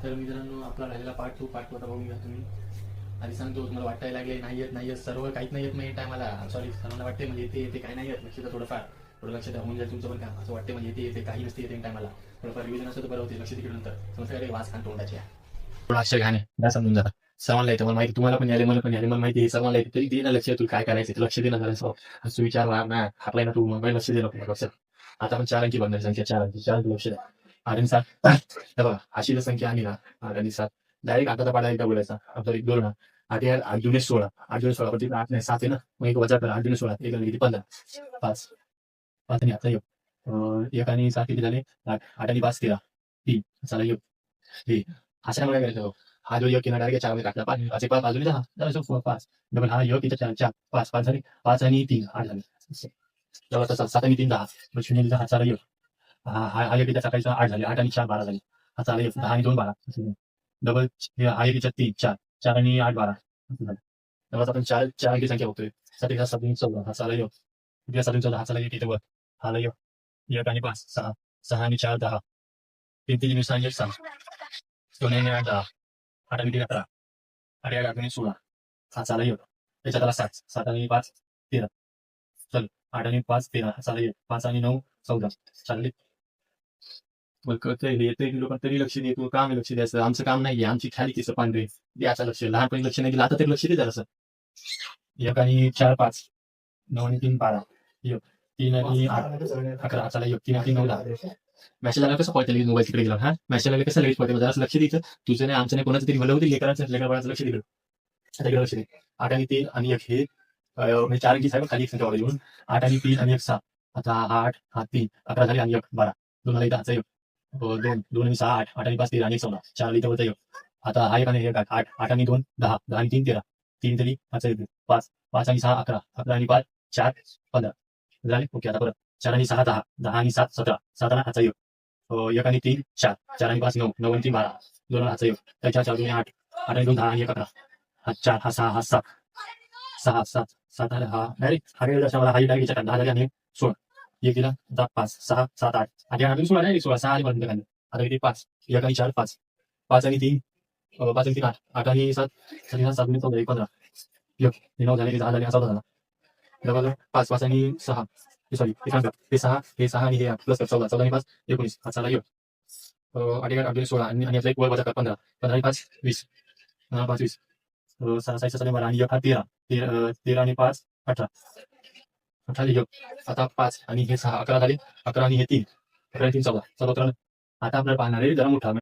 तर मित्रांनो, आपला राहिलेला पार्ट 2 आता बघून घ्या तुम्ही. आधी सांगतो, तुम्हाला वाटायला लागले नाही येत सर्व काहीच नाही येत नाही टायमाला. सॉरी, सर्वांना वाटते म्हणजे येते काय नाही येत, लक्ष थोडंफार थोडं लक्ष द्या, होऊन जाईल तुमचं पण काम. असं वाटते म्हणजे येते काही नसते येते टायमाला. थोडंफार रिव्हिजन असतं तर बरं होते. लक्ष तिकडे नंतर समजतं काय वास खान तोंडाची थोडं अक्षर घाणे काय समजून जातात. सर्वांना येतं, मला माहिती, तुम्हाला पण याले, मला पण याले, मला माहिती आहे सर्वांना येते. तरी दे ना लक्ष, तुला काय करायचं लक्ष दे ना जरा. असं विचार ना आपलाय ना, तू मग लक्ष दे लक्ष. आता आपण 4 अंकी बघणार, संख्या 4 अंकी, 4 लक्ष द्या. 8 आणि 7 हे बघा, अशी जर संख्या आली ना, 8 आणि 7 डायरेक्ट आठाचा पाडा एकदा बोलायचा. आपला एक 2 8 8 जुने 16, 8 जुने 16 पण 8 नाही 7 आहे ना, मग एक वजा करा. 8 जुने 16 एक किती 15, 5 5 आणि आता एक आणि 7 किती झाले 8, 8 आणि 5 13 3 चला योग हे अशा काय करायचं. हा जो योग किनारा डायरेक्ट 4 मध्ये टाकला. 5 असे 5 बाजूने 10 5 डबल हा योग इथं 4 4 5 5 झाले. 5 आणि 3 8 झाले. तेव्हा तसं 7 आणि 3 10 मग 0 10 चाला योग. हा हा हा एक सकाळीचा 8 झाले. 8 आणि 4 12 झाले. हा चालेल 10 आणि 2 12 डबल हा एक 3 4 4 आणि 8 12 तेव्हा आपण 4 4 अंकी संख्या बघतोय. 7 1 7 14 हा चाला योग. 7 14 हा चाला योग इथे वर हा योग. 1 आणि 5 6 6 आणि 4 10 3 3 6 आणि 6 2 आणि 8 10 8 आणि 3 11 8 8 आणि 16 हा चाला योग. त्याच्यात आला 7 7 आणि 5 13 चल 8 आणि 5 13 हा चाला योग. 5 आणि 9 14 चालले. मग कळतंय हे येतंय लोक तरी लक्ष देतो. काम आहे लक्ष द्यायचं, आमचं काम नाहीये. आमची खाली किस्से पांढरे द्याचं लक्ष. लहानपणी लक्ष नाही दिलं, आता तरी लक्ष दे जरासं. 1 आणि 4 5 9 आणि 3 12 योग. 3 आणि 8 11 चला योग. 3 आणि 3 9 10 मेसेज आला कसं पळते लगेच मोबाईल तिकडे गेला. हा मेसेज आला कसं लगेच पळते. जरासं लक्ष द्यायचं. तुझं नाही आमचं नाही कोणाचं तरी भलं होतील. लेकराचं लक्ष दिलं. आता इकडे लक्ष दे. 8 आणि 3 आणि 1 हे म्हणजे 4 अंकी साहेब खाली एक संख्या वाढवली म्हणून 8 आणि 3 आणि 1 6 आता हा 8 हा 3 11 झाले आणि 1 12 2 आला इथं हाचा योग. 2 2 आणि 6 8 8 आणि 5 13 आणि 1 16 4 इथं वरचा योग. आता हा एक आणि 1 8 8 आणि 2 10 10 आणि 3 13 3 तरी हाचा योग 5 5 आणि 6 11 11 आणि 5 4 15 झाले. ओके आता परत 4 आणि 6 10 10 आणि 7 17 7 आणि हाचा योग. 1 आणि 3 4 4 आणि 5 9 9 आणि 3 12 2 हाचा योग. त्याच्या 4 2 8 8 आणि 2 10 आणि 1 11 हा 4 हा 6 हा 7 6 7 7 आला हा डायरेक्ट हा वेळ मला हा डायरेक्ट 10 झाले आणि 16 एक दिला आता 5 6 7 8 आधी आणि 16 नाही 16 6 आणि पर्यंत खाली. आता किती 5 1 आणि 4 5 5 आणि 3 5 आणि 3 8 8 आणि 7 7 7 आणि 14 15 योग. 9 झाले 10 झाले 14 झाला. डबल 5 5 आणि 6 सॉरी हे 6 हे 6 आणि हे प्लस 14 14 आणि 5 19 हा चाला योग. 8 8 16 आणि आपला एक वर वजा 15 15 आणि 5 20 5 20 6 6 7 12 आणि 1 हा 13 13 आणि 5 18 18 योग. आता 5 आणि हे 6 11 झाले. 11 आणि हे 3 11 आणि 3 14 14 आता आपल्याला पाहणार आहे जरा मोठा